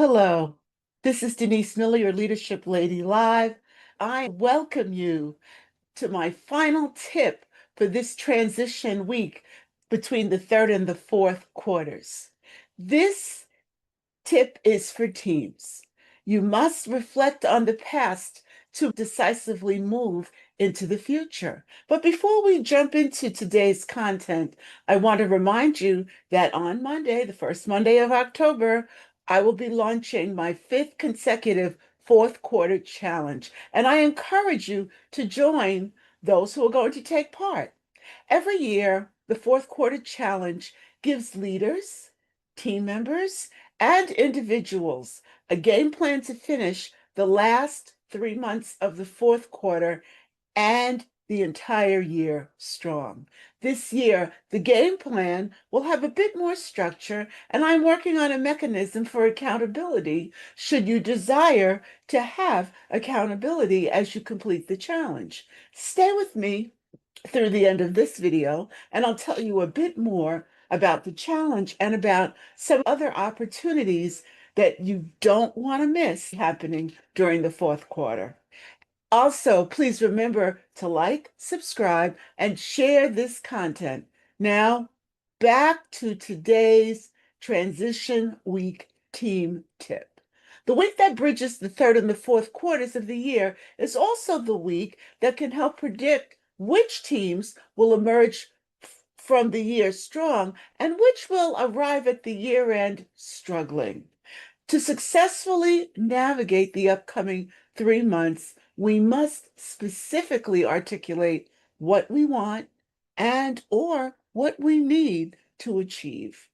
Hello, this is Denise Miller, your Leadership Lady Live. I welcome you to my final tip for this transition week between the third and the fourth quarters. This tip is for teams. You must reflect on the past to decisively move into the future. But before we jump into today's content, I want to remind you that on Monday, the first Monday of October, I will be launching my fifth consecutive fourth quarter challenge. And I encourage you to join those who are going to take part. Every year, the fourth quarter challenge gives leaders, team members, and individuals a game plan to finish the last 3 months of the fourth quarter and the entire year strong. This year, the game plan will have a bit more structure, and I'm working on a mechanism for accountability should you desire to have accountability as you complete the challenge. Stay with me through the end of this video, and I'll tell you a bit more about the challenge and about some other opportunities that you don't want to miss happening during the fourth quarter. Also, please remember to like, subscribe, and share this content. Now, back to today's transition week team tip. The week that bridges the third and the fourth quarters of the year is also the week that can help predict which teams will emerge from the year strong and which will arrive at the year end struggling. To successfully navigate the upcoming 3 months, we must specifically articulate what we want and or what we need to achieve.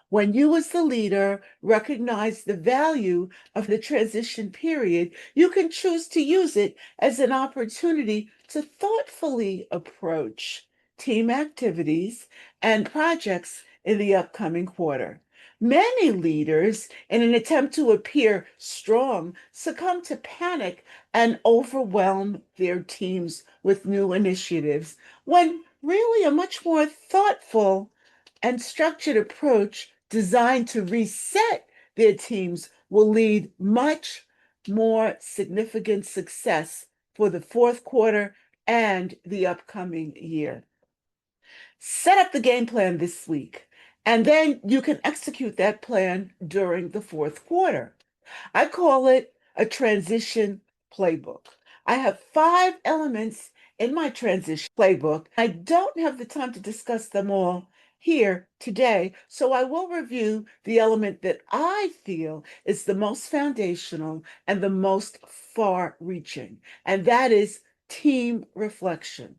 When you, as the leader, recognize the value of the transition period, you can choose to use it as an opportunity to thoughtfully approach team activities and projects in the upcoming quarter. Many leaders, in an attempt to appear strong, succumb to panic and overwhelm their teams with new initiatives, when really a much more thoughtful and structured approach designed to reset their teams will lead much more significant success for the fourth quarter and the upcoming year. Set up the game plan this week, and then you can execute that plan during the fourth quarter. I call it a transition playbook. I have 5 elements in my transition playbook. I don't have the time to discuss them all here today, so I will review the element that I feel is the most foundational and the most far reaching, and that is team reflection.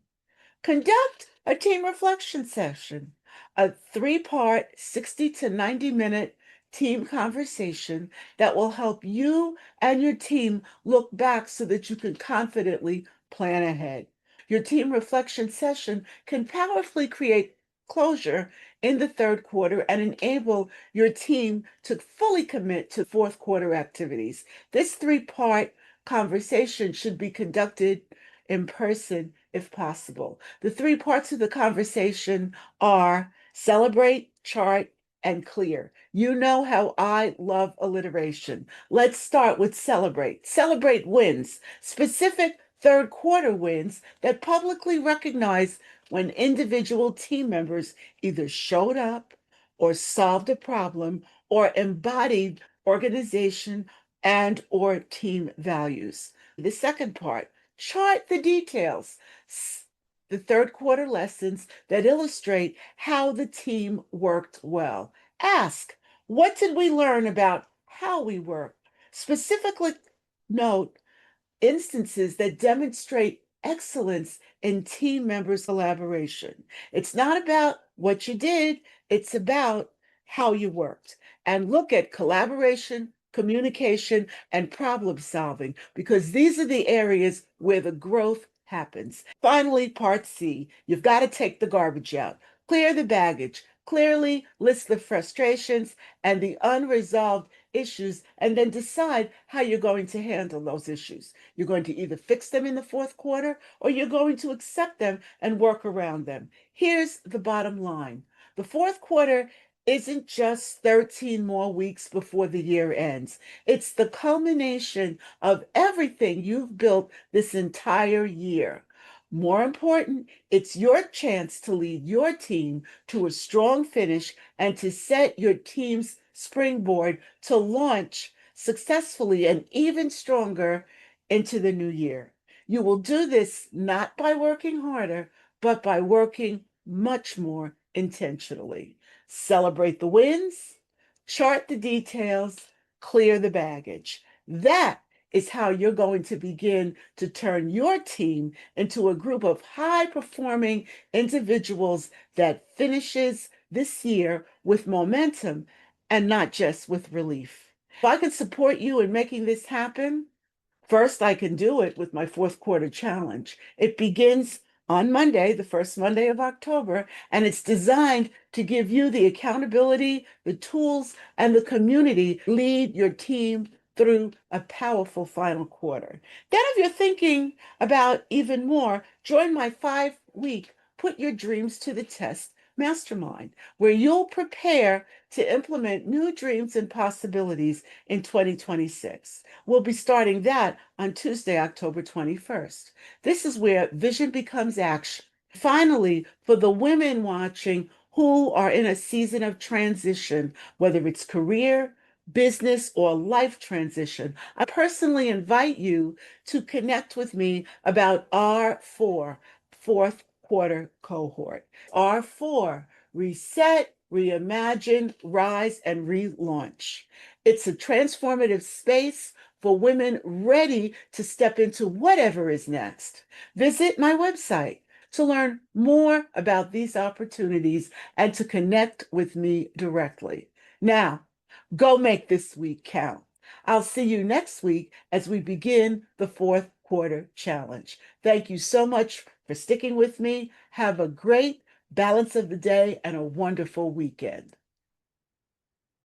Conduct a team reflection session, a 3-part, 60 to 90-minute team conversation that will help you and your team look back so that you can confidently plan ahead. Your team reflection session can powerfully create closure in the third quarter and enable your team to fully commit to fourth quarter activities. This 3-part conversation should be conducted in person if possible. The 3 parts of the conversation are celebrate, chart, and clear. You know how I love alliteration. Let's start with celebrate. Celebrate wins, specific third quarter wins that publicly recognize when individual team members either showed up or solved a problem or embodied organization and or team values. The second part, chart the details, the third quarter lessons that illustrate how the team worked well. Ask, what did we learn about how we work? Specifically, note instances that demonstrate excellence in team members' collaboration. It's not about what you did, it's about how you worked. And look at collaboration, communication, and problem solving, because these are the areas where the growth happens. Finally, part C, you've got to take the garbage out, clear the baggage, clearly list the frustrations and the unresolved issues, and then decide how you're going to handle those issues. You're going to either fix them in the fourth quarter or you're going to accept them and work around them. Here's the bottom line. The fourth quarter isn't just 13 more weeks before the year ends. It's the culmination of everything you've built this entire year. More important, it's your chance to lead your team to a strong finish and to set your team's springboard to launch successfully and even stronger into the new year. You will do this not by working harder, but by working much more intentionally. Celebrate the wins, chart the details, clear the baggage. That is how you're going to begin to turn your team into a group of high performing individuals that finishes this year with momentum and not just with relief. If I can support you in making this happen, first, I can do it with my fourth quarter challenge. It begins on Monday, the first Monday of October, and it's designed to give you the accountability, the tools, and the community to lead your team through a powerful final quarter. Then, if you're thinking about even more, join my 5-week Put Your Dreams to the Test mastermind, where you'll prepare to implement new dreams and possibilities in 2026. We'll be starting that on Tuesday, October 21st. This is where vision becomes action. Finally, for the women watching who are in a season of transition, whether it's career, business, or life transition, I personally invite you to connect with me about R4, fourth quarter cohort. R4, reset, reimagine, rise, and relaunch. It's a transformative space for women ready to step into whatever is next. Visit my website to learn more about these opportunities and to connect with me directly. Now, go make this week count. I'll see you next week as we begin the fourth quarter challenge. Thank you so much for sticking with me. Have a great balance of the day and a wonderful weekend.